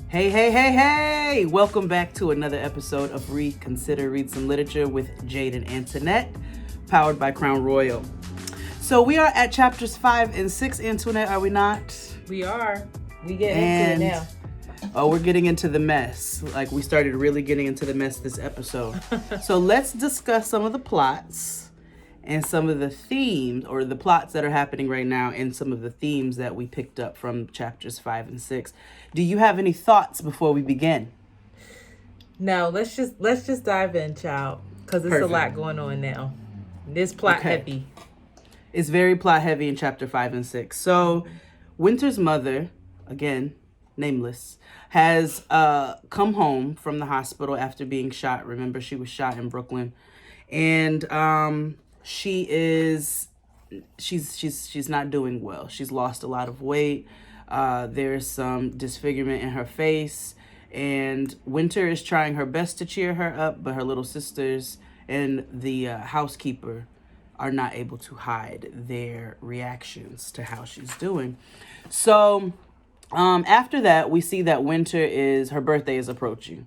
Hey, hey, hey, hey! Welcome back to another episode of Reconsider, Read Some Literature with Jade Antoinette, powered by Crown Royal. So we are at chapters 5 and 6, Antoinette, are we not? We are. We get into it now. Oh, we're getting into the mess. Like, we started really getting into the mess this episode. So let's discuss some of the plots and some of the themes, or the plots that are happening right now, and some of the themes that we picked up from chapters 5 and 6. Do you have any thoughts before we begin? No, let's just dive in, child, because it's Perfect. a lot going on now. This plot heavy. It's very plot heavy in chapter 5 and 6. So, Winter's mother, again, nameless, has come home from the hospital after being shot. Remember, she was shot in Brooklyn. And she's not doing well. She's lost a lot of weight. There's some disfigurement in her face. And Winter is trying her best to cheer her up, but her little sisters and the housekeeper are not able to hide their reactions to how she's doing. So after that, we see that her birthday is approaching.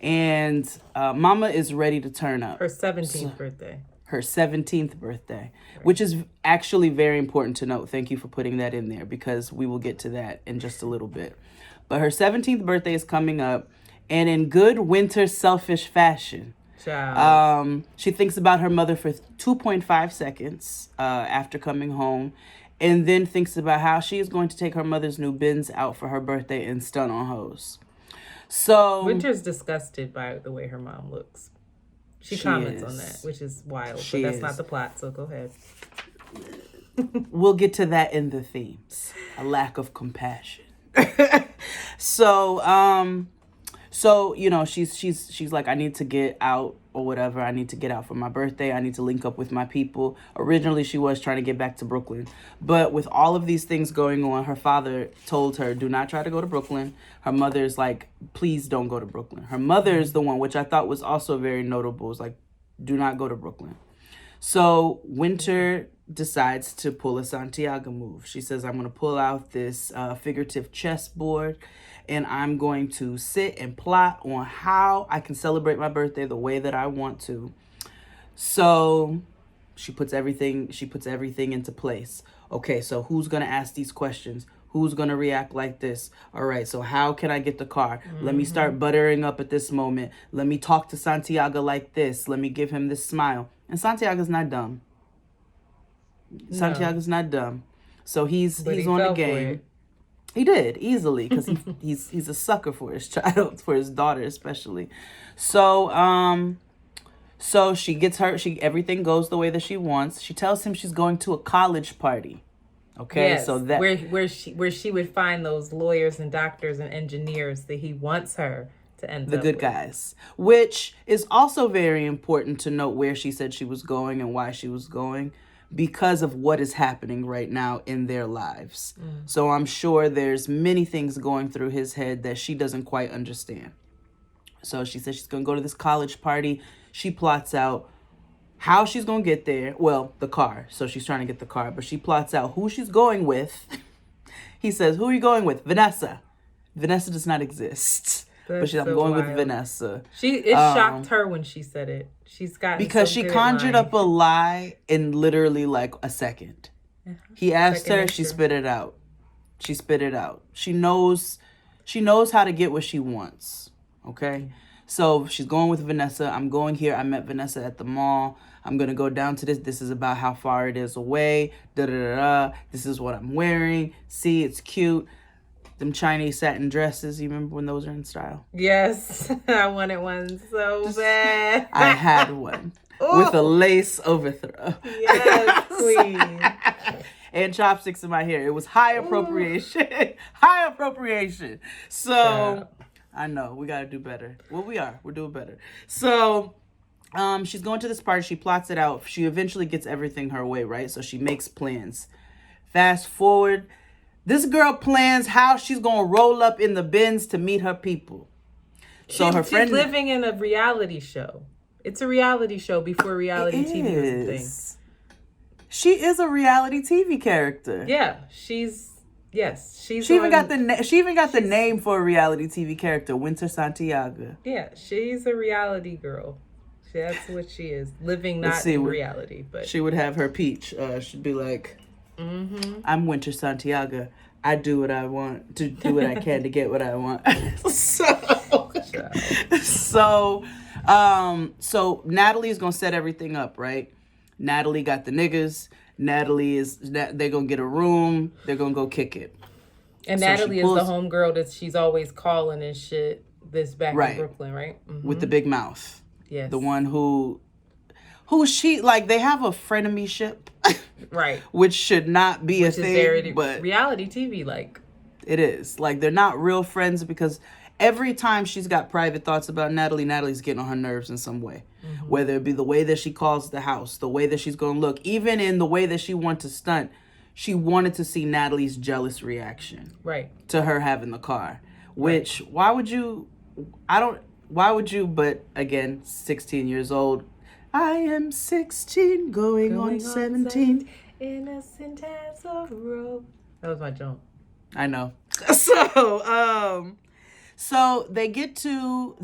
And Mama is ready to turn up. Her 17th birthday. Her 17th birthday, which is actually very important to note. Thank you for putting that in there, because we will get to that in just a little bit. But her 17th birthday is coming up, and in good Winter selfish fashion, she thinks about her mother for 2.5 seconds after coming home, and then thinks about how she is going to take her mother's new Benz out for her birthday and stunt on hoes. So Winter's disgusted by the way her mom looks. She comments on that, which is wild, but that's not the plot, so go ahead. We'll get to that in the themes. A lack of compassion. So you know, she's like, I need to get out or whatever. I need to get out for my birthday. I need to link up with my people. Originally, she was trying to get back to Brooklyn. But with all of these things going on, her father told her, do not try to go to Brooklyn. Her mother's like, please don't go to Brooklyn. Her mother's the one, which I thought was also very notable, was like, do not go to Brooklyn. So Winter decides to pull a Santiago move. She says, I'm going to pull out this figurative chessboard, and I'm going to sit and plot on how I can celebrate my birthday the way that I want to. So she puts everything into place. Okay, so who's going to ask these questions? Who's going to react like this? All right, so how can I get the car? Let me start buttering up at this moment. Let me talk to Santiago like this. Let me give him this smile. And Santiago's not dumb. Santiago's not dumb. So he's on the game. He did easily, because he's a sucker for his child, for his daughter especially. So she gets everything goes the way that she wants. She tells him she's going to a college party. Okay, yes, so that where she would find those lawyers and doctors and engineers that he wants her to end up with. The good guys, which is also very important to note where she said she was going and why she was going, because of what is happening right now in their lives. So I'm sure there's many things going through his head that she doesn't quite understand. So she says she's going to go to this college party. She plots out how she's going to get there. Well, the car. So she's trying to get the car, but she plots out who she's going with. He says, who are you going with? Vanessa. Vanessa does not exist. But I'm going with Vanessa. It shocked her when she said it. She's got, because she conjured up a lie in literally like a second. He asked her, she spit it out. She knows how to get what she wants. Okay? So she's going with Vanessa. I'm going here. I met Vanessa at the mall. I'm going to go down to this. This is about how far it is away. This is what I'm wearing. See, it's cute. Them Chinese satin dresses, you remember when those were in style? Yes, I wanted one so bad. I had one with a lace overthrow. Yes, queen. And chopsticks in my hair. It was high appropriation. High appropriation. So, I know, we got to do better. Well, we're doing better. So, she's going to this party. She plots it out. She eventually gets everything her way, right? So she makes plans. Fast forward. This girl plans how she's going to roll up in the Benz to meet her people. So her friend... She's living in a reality show. It's a reality show before reality TV was a thing. She is a reality TV character. Yeah, she's Yes, she even got the name for a reality TV character, Winter Santiago. Yeah, she's a reality girl. That's what she is. Living not in reality, but she would have her peach. She'd be like, "I'm Winter Santiago. I do what I want to do what I can to get what I want." So Natalie's gonna set everything up, right? Natalie got the niggas. They're gonna get a room. They're gonna go kick it. And Natalie is the homegirl that she's always calling and shit. This back in Brooklyn, right? With the big mouth. Yes. The one who she, like, they have a frenemy-ship. Right. Which should not be a thing, but reality TV, like. It is. Like, they're not real friends because every time she's got private thoughts about Natalie, Natalie's getting on her nerves in some way. Whether it be the way that she calls the house, the way that she's going to look, even in the way that she wanted to stunt, she wanted to see Natalie's jealous reaction. Right. To her having the car. Which, why would you, but again, 16 years old. I am 16, going on 17. Innocent as a rose. That was my jump. I know. So they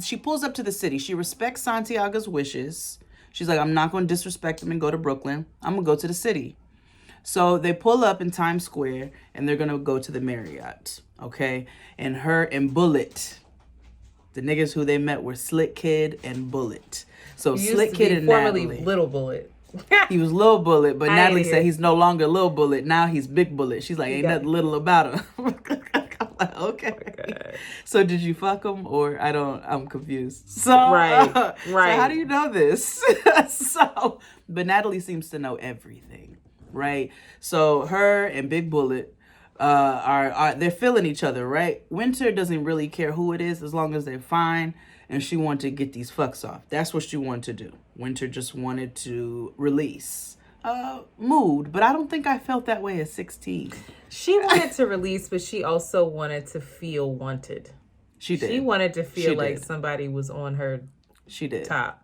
she pulls up to the city. She respects Santiago's wishes. She's like, I'm not going to disrespect him and go to Brooklyn. I'm going to go to the city. So they pull up in Times Square and they're going to go to the Marriott. Okay. And her and Bullet, the niggas who they met were Slick Kid and Bullet. So Slick Kid and formerly Natalie. Little Bullet. He was Little Bullet, but Natalie said he's no longer Little Bullet. Now he's Big Bullet. She's like, ain't nothing little about him. I'm like, okay. Oh, so did you fuck him or I'm confused. So right. So how do you know this? But Natalie seems to know everything, right? So her and Big Bullet are they're feeling each other, right? Winter doesn't really care who it is as long as they're fine, and she wanted to get these fucks off. That's what she wanted to do. Winter just wanted to release mood, but I don't think I felt that way at 16. She wanted to release, but she also wanted to feel wanted. She did. She wanted to feel like somebody was on her top.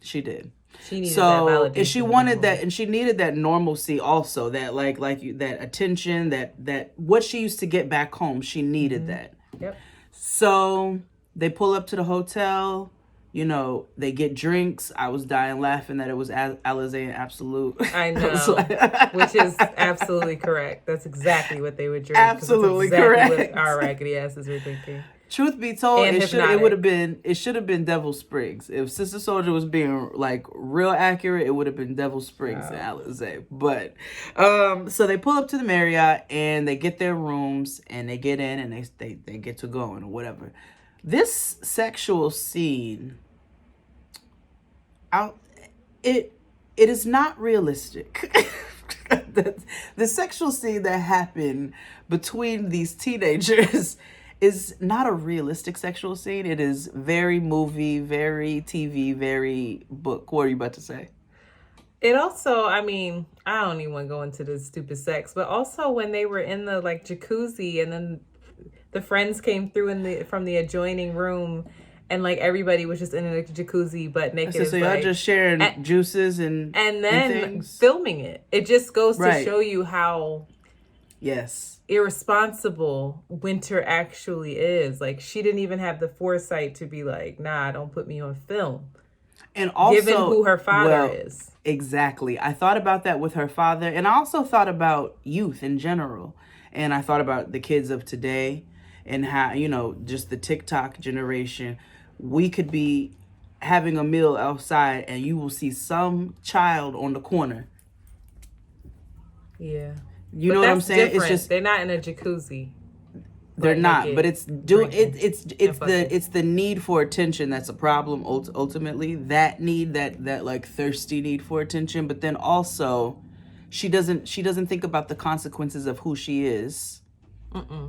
She did. She needed that validation. And she wanted that, and she needed that normalcy also, that that attention, that what she used to get back home, she needed that. Yep. So they pull up to the hotel. You know, they get drinks. I was dying laughing that it was Alizé and Absolute. I know, which is absolutely correct. That's exactly what they would drink. Absolutely correct. What our raggedy asses were thinking. Truth be told, it should have been Devil Springs. If Sister Soldier was being like real accurate, it would have been Devil Springs and Alizé. But so they pull up to the Marriott and they get their rooms and they get in and they get to going or whatever. This sexual scene, it is not realistic. The sexual scene that happened between these teenagers is not a realistic sexual scene. It is very movie, very TV, very book. What are you about to say? It also, I mean, I don't even want to go into this stupid sex, but also when they were in the like jacuzzi and then the friends came through from the adjoining room and like everybody was just in the jacuzzi but naked. So y'all just sharing juices and then filming it. It just goes to show you how irresponsible Winter actually is. Like, she didn't even have the foresight to be like, nah, don't put me on film. And also, given who her father is. Exactly. I thought about that with her father. And I also thought about youth in general. And I thought about the kids of today and how, you know, just the TikTok generation. We could be having a meal outside and you will see some child on the corner. Yeah. You know what I'm saying? Different. It's just they're not in a jacuzzi. They're not, but it's the need for attention that's a problem ultimately. That need, that like thirsty need for attention, but then also she doesn't think about the consequences of who she is,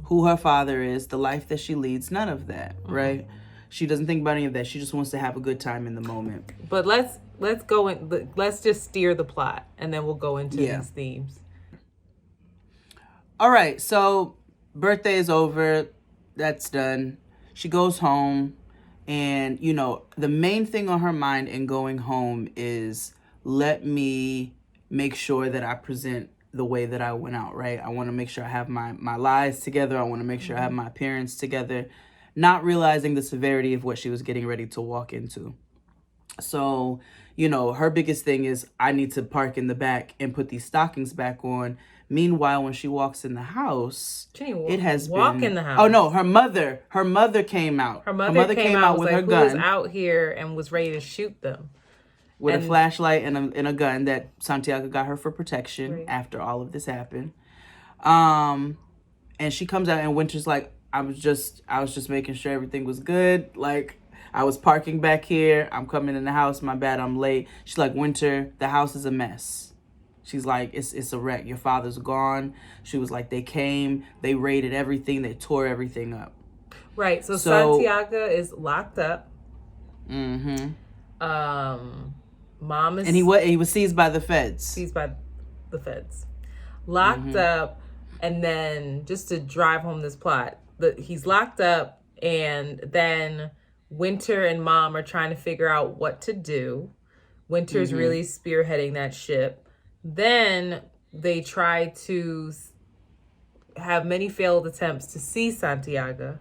who her father is, the life that she leads, none of that, right? She doesn't think about any of that. She just wants to have a good time in the moment. But let's go in. Let's just steer the plot, and then we'll go into these themes. All right, so birthday is over. That's done. She goes home, and you know the main thing on her mind in going home is let me make sure that I present the way that I went out, right? I want to make sure I have my lies together. I want to make sure I have my appearance together, not realizing the severity of what she was getting ready to walk into. So, her biggest thing is I need to park in the back and put these stockings back on. Meanwhile, when she walks in the house, it has walk been... in the house. Oh no, her mother came out. Her mother came out with like, her gun. Who's out here, and was ready to shoot them. With a flashlight and a gun that Santiago got her for protection after all of this happened. And she comes out and Winter's like, I was just making sure everything was good. Like, I was parking back here. I'm coming in the house. My bad, I'm late. She's like, Winter, the house is a mess. She's like, it's a wreck. Your father's gone. She was like, they came, they raided everything, they tore everything up. Right. So Santiago is locked up. Mm-hmm. Mom is... And he was seized by the feds. Seized by the feds. Locked up, and then, just to drive home this plot, he's locked up, and then Winter and Mom are trying to figure out what to do. Winter's really spearheading that ship. Then they try to have many failed attempts to see Santiago.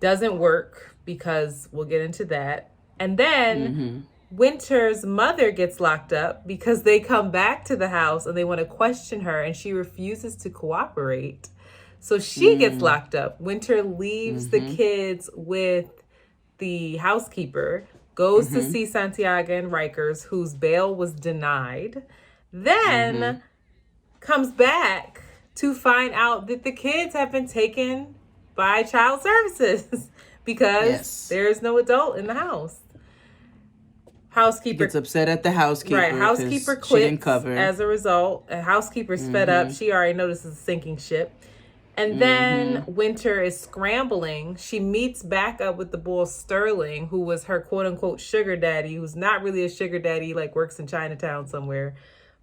Doesn't work, because we'll get into that. And then Winter's mother gets locked up because they come back to the house and they want to question her, and she refuses to cooperate. So she gets locked up. Winter leaves the kids with the housekeeper, goes to see Santiago and Rikers, whose bail was denied, then comes back to find out that the kids have been taken by child services because there's no adult in the house. Housekeeper gets upset at the housekeeper. Right, housekeeper quits as a result. A housekeeper's fed up. She already notices a sinking ship. And then Winter is scrambling. She meets back up with the boy Sterling, who was her quote-unquote sugar daddy, who's not really a sugar daddy, like works in Chinatown somewhere.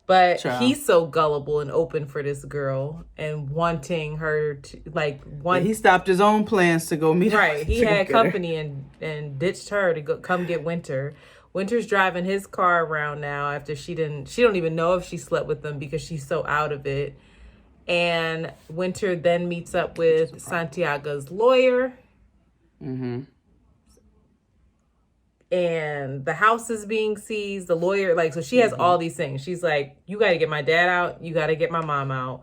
But he's so gullible and open for this girl and wanting her to, he stopped his own plans to go meet her. Right, he had company and ditched her to come get Winter. Winter's driving his car around now after she don't even know if she slept with them because she's so out of it. And Winter then meets up with Santiago's lawyer. And the house is being seized. The lawyer, so she has all these things. She's like, you got to get my dad out. You got to get my mom out.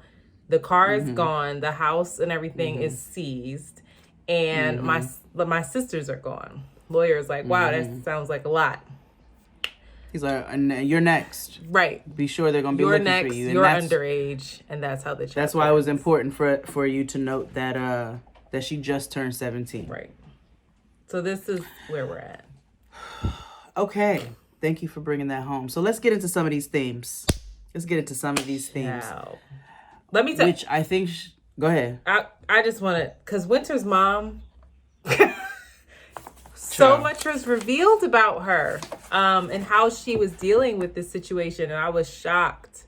The car is gone. The house and everything is seized. And my sisters are gone. Lawyer's like, wow, that sounds like a lot. He's like, you're next. Right. Be sure they're going to be looking for you. You're underage. And that's how they check. That's why it was important for you to note that she just turned 17. Right. So this is where we're at. Okay. Thank you for bringing that home. So let's get into some of these themes. Let me tell you. Which I think... Go ahead. I just want to... Because Winter's mom... So much was revealed about her and how she was dealing with this situation. And I was shocked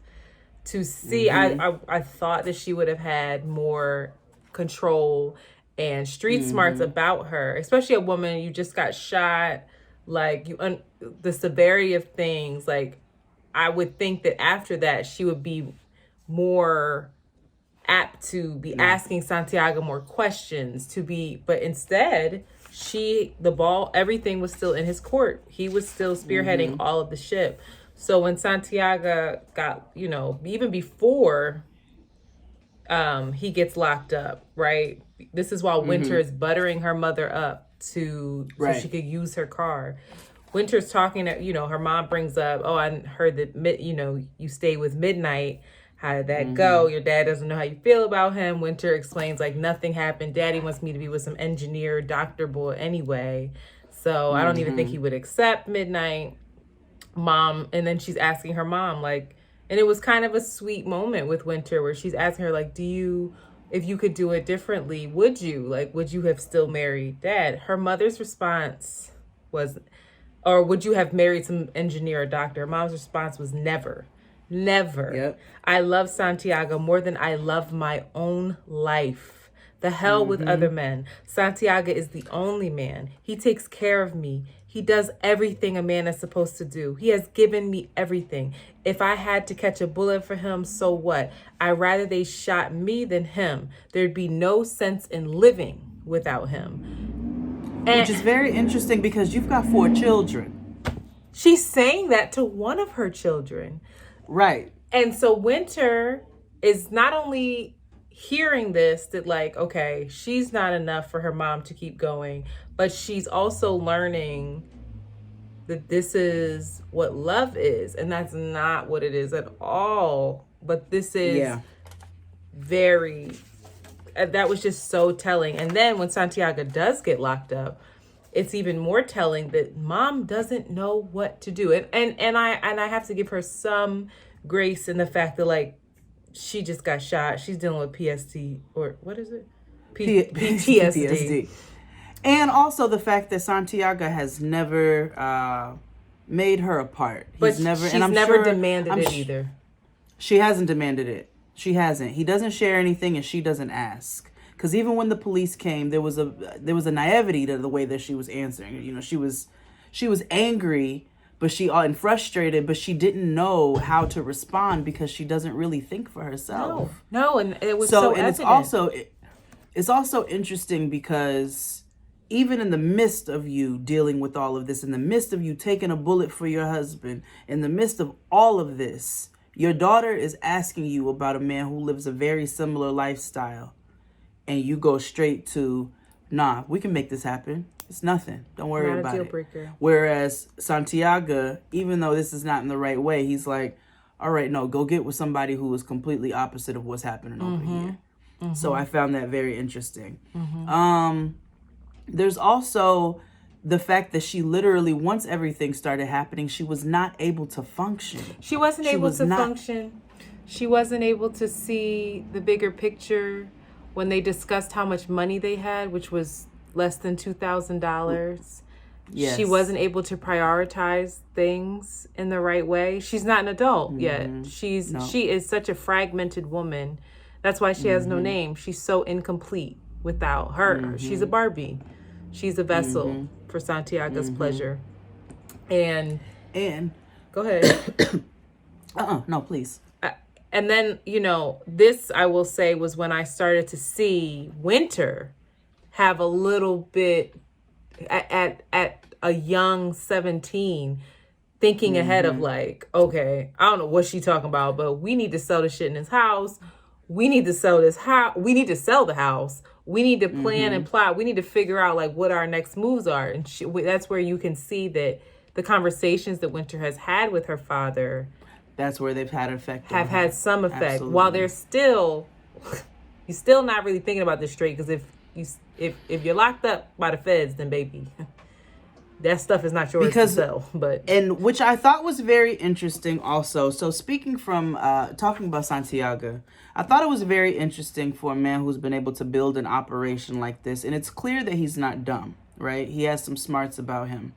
to see. I thought that she would have had more control and street smarts about her, especially a woman. You just got shot. The severity of things. I would think that after that, she would be more apt to be asking Santiago more questions, but instead... everything was still in his court. He was still spearheading all of the ship. So when Santiago got, even before he gets locked up, right? This is while Winter is buttering her mother up so she could use her car. Winter's talking to, her mom brings up, oh, I heard that, you stayed with Midnight. How did that go? Your dad doesn't know how you feel about him. Winter explains nothing happened. Daddy wants me to be with some engineer, doctor boy anyway. So I don't even think he would accept Midnight. Mom, and then she's asking her mom, and it was kind of a sweet moment with Winter where she's asking her, if you could do it differently, would you? Would you have still married Dad? Her mother's response was, or would you have married some engineer or doctor? Her mom's response was never. Never. Yep. I love Santiago more than I love my own life. The hell with other men. Santiago is the only man. He takes care of me. He does everything a man is supposed to do. He has given me everything. If I had to catch a bullet for him, so what? I'd rather they shot me than him. There'd be no sense in living without him. Which is very interesting because you've got 4 children. She's saying that to one of her children. Right. And so Winter is not only hearing this, that like, okay, she's not enough for her mom to keep going, but she's also learning that this is what love is, and that's not what it is at all. But this is very, that was just so telling. And then when Santiago does get locked up, it's even more telling that mom doesn't know what to do. And I have to give her some grace in the fact that, like, she just got shot. She's dealing with PST, or what is it? PTSD. And also the fact that Santiago has never made her a part. She's never demanded it either. She hasn't demanded it. She hasn't. He doesn't share anything, and she doesn't ask. Because even when the police came, there was a naivety to the way that she was answering. You know, she was angry, but and frustrated, but she didn't know how to respond because she doesn't really think for herself. No, and it was so evident. It's also interesting because even in the midst of you dealing with all of this, in the midst of you taking a bullet for your husband, in the midst of all of this, your daughter is asking you about a man who lives a very similar lifestyle. And you go straight to, nah, we can make this happen. It's nothing. Don't worry about it. Not a deal breaker. Whereas Santiago, even though this is not in the right way, he's like, all right, no, go get with somebody who is completely opposite of what's happening over here. Mm-hmm. So I found that very interesting. Mm-hmm. There's also the fact that she literally, once everything started happening, she was not able to function. She wasn't able to function. She wasn't able to see the bigger picture when they discussed how much money they had, which was less than $2,000. Yes. She wasn't able to prioritize things in the right way. She's not an adult yet. She is such a fragmented woman. That's why she has no name. She's so incomplete without her. She's a Barbie. She's a vessel for Santiago's pleasure. And go ahead. No, please. And then, you know, this, I will say, was when I started to see Winter have a little bit, at a young 17, thinking ahead of like, okay, I don't know what she's talking about, but we need to sell the shit in this house. We need to sell this house. We need to sell the house. We need to plan and plot. We need to figure out like what our next moves are. And that's where you can see that the conversations that Winter has had with her father, that's where they've had effect. Have had some effect. Absolutely. While they're still, you're still not really thinking about this straight. Because if you're locked up by the feds, then baby, that stuff is not yours to sell. And which I thought was very interesting also. So speaking from talking about Santiago, I thought it was very interesting for a man who's been able to build an operation like this, and it's clear that he's not dumb, right? He has some smarts about him.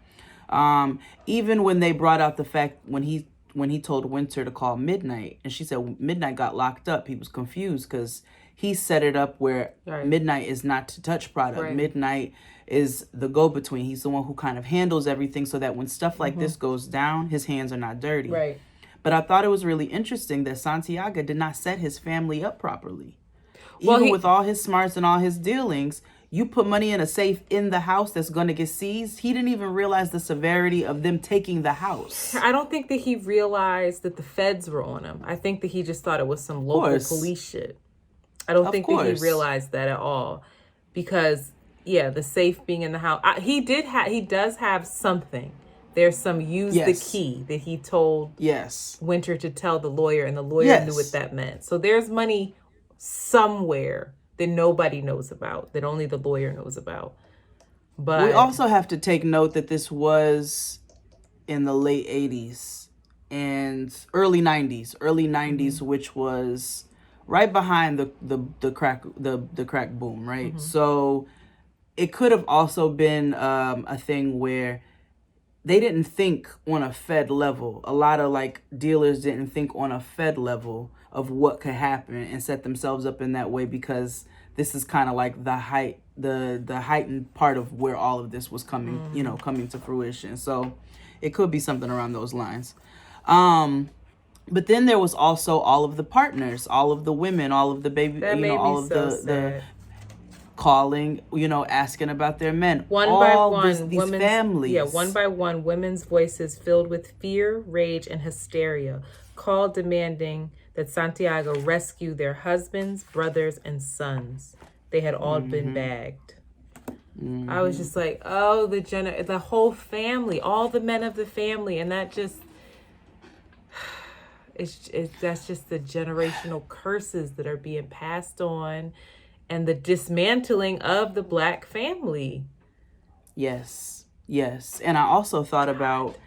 Even when they brought out the fact when he told Winter to call Midnight, and she said Midnight got locked up, he was confused because he set it up where Midnight is not to touch product. Right. Midnight is the go-between. He's the one who kind of handles everything so that when stuff like this goes down, his hands are not dirty. Right. But I thought it was really interesting that Santiago did not set his family up properly. Even with all his smarts and all his dealings, you put money in a safe in the house that's going to get seized. He didn't even realize the severity of them taking the house. I don't think that he realized that the feds were on him. I think that he just thought it was some local police shit. I don't think that he realized that at all. Because, the safe being in the house. He does have something. There's some the key that he told Winter to tell the lawyer, and the lawyer knew what that meant. So there's money somewhere that nobody knows about, that only the lawyer knows about. But we also have to take note that this was in the late 80s and early 90s, which was right behind the crack boom, right? So it could have also been a thing where they didn't think on a Fed level. A lot of like dealers didn't think on a Fed level of what could happen and set themselves up in that way because this is kind of like the heightened part of where all of this was coming, coming to fruition. So it could be something around those lines. But then there was also all of the partners, all of the women, all of the baby, That made all me of so the sad. calling, asking about their men. One all by one, these families. Yeah, one by one, women's voices filled with fear, rage, and hysteria called demanding that Santiago rescue their husbands, brothers, and sons. They had all been bagged. I was just like, oh, the whole family, all the men of the family, and that just, that's just the generational curses that are being passed on, and the dismantling of the Black family. Yes, and I also thought about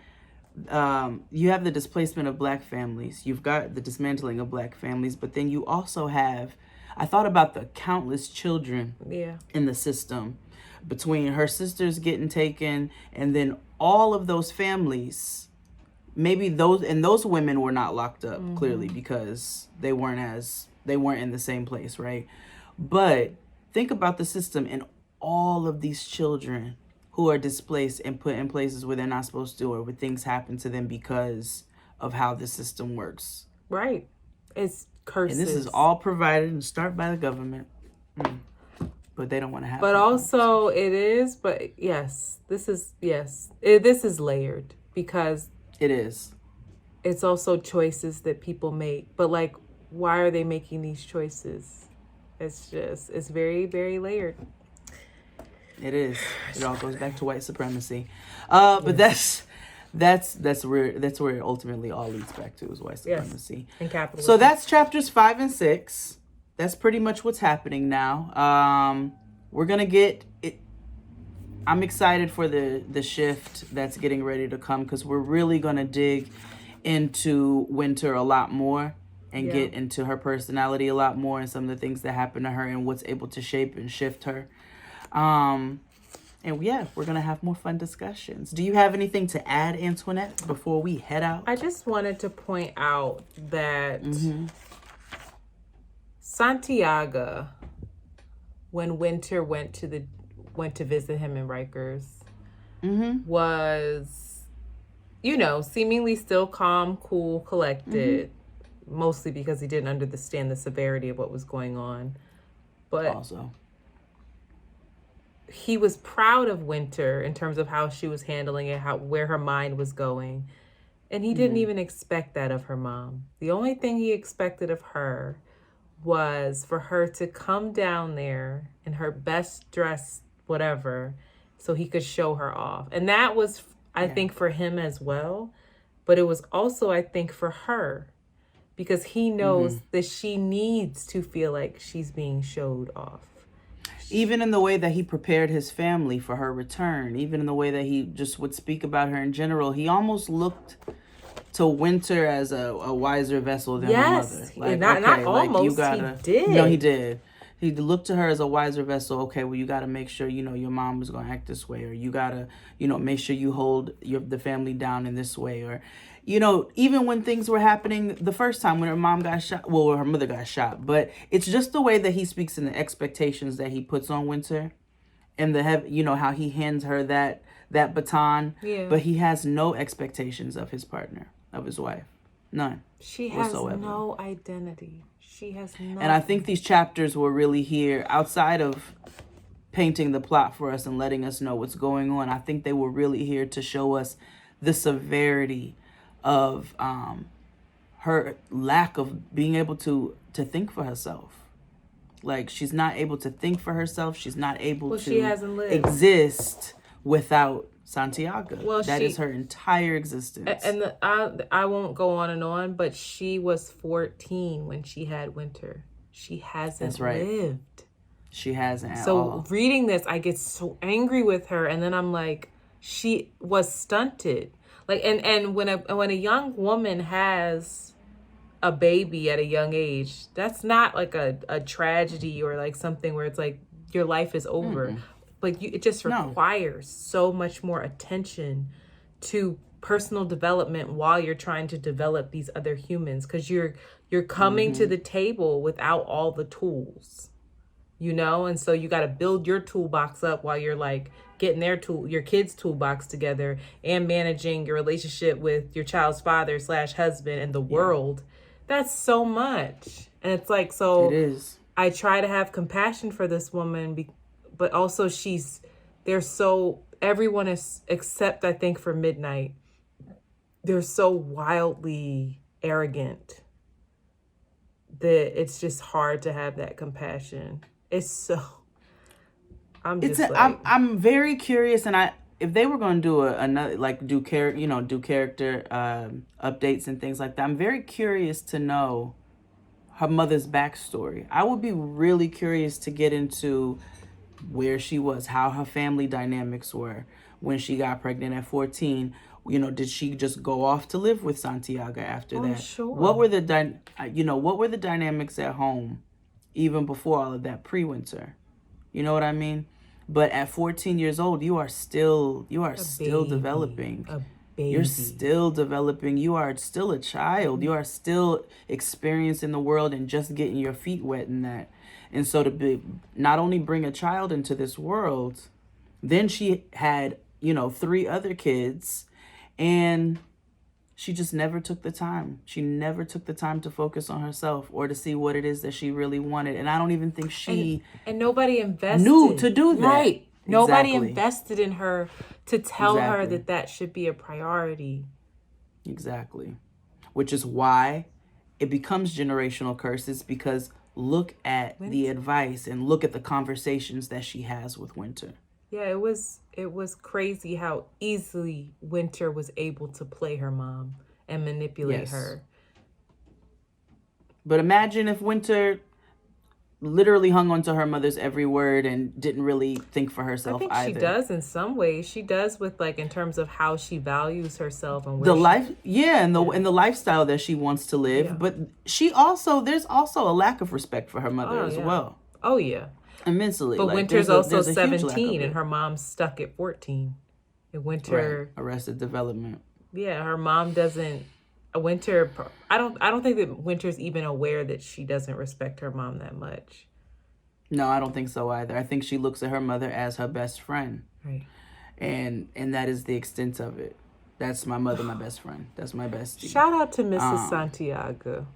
you have the displacement of Black families, you've got the dismantling of Black families, but then you also have, I thought about the countless children in the system, between her sisters getting taken and then all of those families. Maybe those women were not locked up, clearly, because they weren't in the same place, right? But think about the system and all of these children who are displaced and put in places where they're not supposed to, or where things happen to them because of how the system works. Right. It's curses. And this is all provided and started by the government. But they don't want to have. But also it is, but yes, this is layered, because it is. It's also choices that people make. But like, why are they making these choices? It's very, very layered. It is. It all goes back to white supremacy. But that's where it ultimately all leads back to, is white supremacy. Yes. And capitalism. So that's chapters 5 and 6. That's pretty much what's happening now. We're gonna get it. I'm excited for the shift that's getting ready to come, because we're really gonna dig into Winter a lot more and get into her personality a lot more, and some of the things that happen to her and what's able to shape and shift her. And we're gonna have more fun discussions. Do you have anything to add, Antoinette, before we head out? I just wanted to point out that Santiago, when Winter went to visit him in Rikers, was, seemingly still calm, cool, collected, mostly because he didn't understand the severity of what was going on. But also, he was proud of Winter in terms of how she was handling it, where her mind was going. And he didn't even expect that of her mom. The only thing he expected of her was for her to come down there in her best dress, whatever, so he could show her off. And that was, I think, for him as well. But it was also, I think, for her, because he knows that she needs to feel like she's being showed off. Even in the way that he prepared his family for her return, even in the way that he just would speak about her in general, he almost looked to Winter as a wiser vessel than her mother. Like, not almost, you gotta, he did. No, he did. He looked to her as a wiser vessel. Okay, well, you got to make sure, your mom was going to act this way, or you got to, make sure you hold the family down in this way, or, even when things were happening the first time when her mom got shot, well, her mother got shot, but it's just the way that he speaks and the expectations that he puts on Winter, and how he hands her that baton, but he has no expectations of his partner, of his wife. None. She has no identity. She has nothing. And I think these chapters were really here, outside of painting the plot for us and letting us know what's going on. I think they were really here to show us the severity of her lack of being able to think for herself. Like, she's not able to think for herself. She's not able to exist without Santiago. Well, that is her entire existence. And I won't go on and on, but she was 14 when she had Winter. She hasn't lived. She hasn't at So all. reading this, I get so angry with her, and then I'm like, she was stunted. Like, and when a young woman has a baby at a young age, that's not like a tragedy or like something where it's like your life is over. Like, it just requires so much more attention to personal development while you're trying to develop these other humans, because you're coming to the table without all the tools. you know? And so you got to build your toolbox up while you're like getting your kids' toolbox together and managing your relationship with your child's father / husband and the world. That's so much. And it's like, so It is. I try to have compassion for this woman, but also everyone is, except I think for Midnight, they're so wildly arrogant that it's just hard to have that compassion. It's so, I'm very curious, and if they were going to do another, like do character updates and things like that, I'm very curious to know her mother's backstory. I would be really curious to get into where she was, how her family dynamics were when she got pregnant at 14. Did she just go off to live with Santiago after that? Sure. What were the dynamics at home, even before all of that, pre-winter? You know what I mean? But at 14 years old, you are still developing. You're still developing. You are still a child. You are still experiencing the world and just getting your feet wet in that. And so not only bring a child into this world, then she had, 3 other kids, and she just never took the time. She never took the time to focus on herself or to see what it is that she really wanted. And I don't even think she and nobody invested knew to do that. Right. Nobody Exactly. invested in her to tell her that should be a priority. Exactly. Which is why it becomes generational curses, because look at the advice and look at the conversations that she has with Winter. Yeah, it was crazy how easily Winter was able to play her mom and manipulate her. But imagine if Winter literally hung on to her mother's every word and didn't really think for herself either. I think she does in some ways. She does with, like, in terms of how she values herself and the lifestyle that she wants to live. Yeah. But there's also a lack of respect for her mother as well. Oh yeah. Immensely. But Winter's also 17 and her mom's stuck at 14. And Winter Arrested Development. Yeah, her mom doesn't. Winter, I don't think that Winter's even aware that she doesn't respect her mom that much. No, I don't think so either. I think she looks at her mother as her best friend. Right. And that is the extent of it. That's my mother, my best friend. That's my bestie. Shout out to Mrs. Santiago.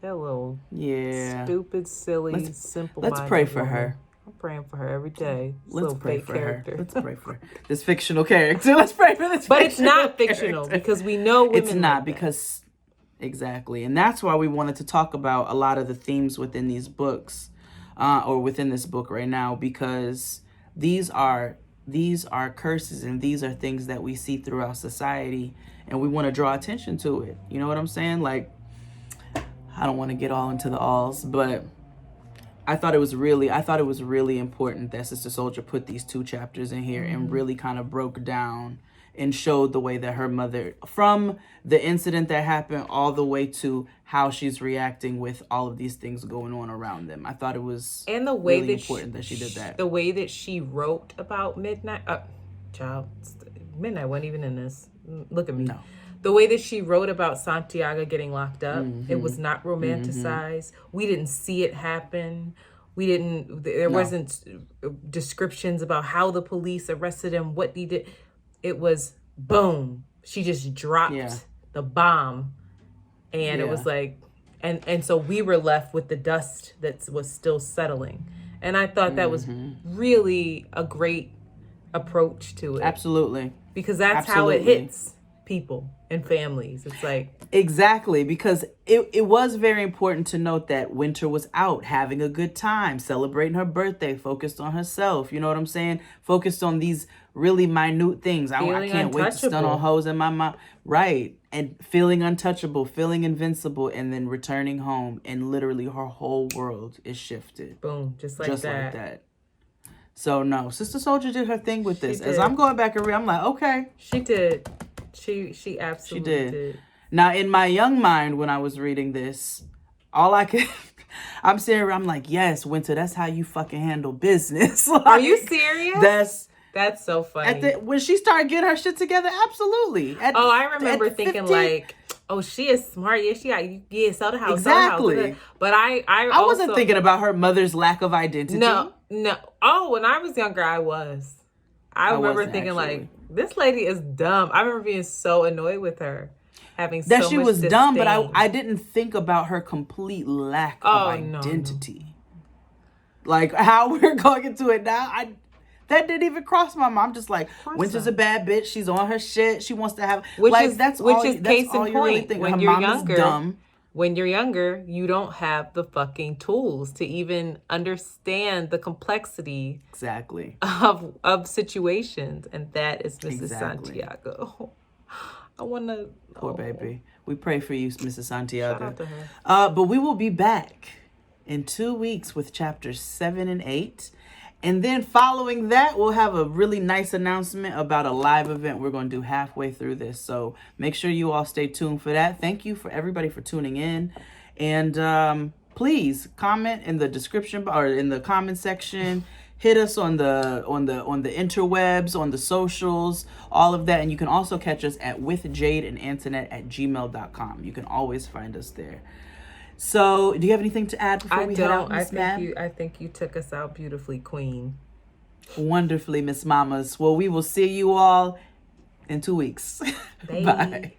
That little stupid, silly, simple. Let's pray for her. I'm praying for her every day. Let's pray for her. Let's pray for her. This fictional character. Let's pray for this. But it's not fictional because we know women. It's not because exactly, and that's why we wanted to talk about a lot of the themes within these books, or within this book right now, because these are curses and these are things that we see throughout society, and we want to draw attention to it. You know what I'm saying? Like, I don't want to get all into the alls, but I thought it was really important that Sister Soldier put these 2 chapters in here and really kind of broke down and showed the way that her mother, from the incident that happened all the way to how she's reacting with all of these things going on around them. I thought it was important that she did that. The way that she wrote about Midnight, Midnight wasn't even in this. Look at me. No. The way that she wrote about Santiago getting locked up, it was not romanticized. We didn't see it happen. There wasn't descriptions about how the police arrested him, what he did. It was boom. She just dropped the bomb. And it was like, and so we were left with the dust that was still settling. And I thought that was really a great approach to it. Absolutely. Because that's how it hits people and families. It's like exactly, because it was very important to note that Winter was out having a good time, celebrating her birthday, focused on herself. You know what I'm saying? Focused on these really minute things. I can't wait to stun on hoes in my mom. Right. And feeling untouchable, feeling invincible, and then returning home, and literally her whole world is shifted. Boom. Just like that. So no, Sister Soldier did her thing with this. As I'm going back and I'm like, okay. She did. She absolutely did. Now, in my young mind, when I was reading this, I'm sitting I'm like, yes, Winter, that's how you fucking handle business. Like, are you serious? That's so funny. When she started getting her shit together, absolutely. I remember thinking 15, like, Oh, she is smart. Yeah, she got sell the house, Exactly. sell the house. But I wasn't also, thinking about her mother's lack of identity. no. Oh, when I was younger, I was. I remember wasn't thinking actually. like, this lady is dumb. I remember being so annoyed with her, having That so she much was disdain. dumb, but I didn't think about her complete lack of identity. No. Like how we're going into it now, that didn't even cross my mind. I'm just like, Winter's a bad bitch. She's on her shit. She wants to have that's all you really think. When her you're mom younger, is dumb. When you're younger, you don't have the fucking tools to even understand the complexity exactly of situations, and that is Mrs. Santiago. I want to. Poor baby. We pray for you, Mrs. Santiago. Shout out to her. But we will be back in 2 weeks with chapters 7 and 8. And then following that, we'll have a really nice announcement about a live event we're going to do halfway through this. So make sure you all stay tuned for that. Thank you for everybody for tuning in. And please comment in the description or in the comment section. Hit us on the interwebs, on the socials, all of that. And you can also catch us at withjadeandantoinette@gmail.com. You can always find us there. So, do you have anything to add before we head out, Miss Mab? I think you took us out beautifully, Queen. Wonderfully, Miss Mamas. Well, we will see you all in 2 weeks. Bye. Bye.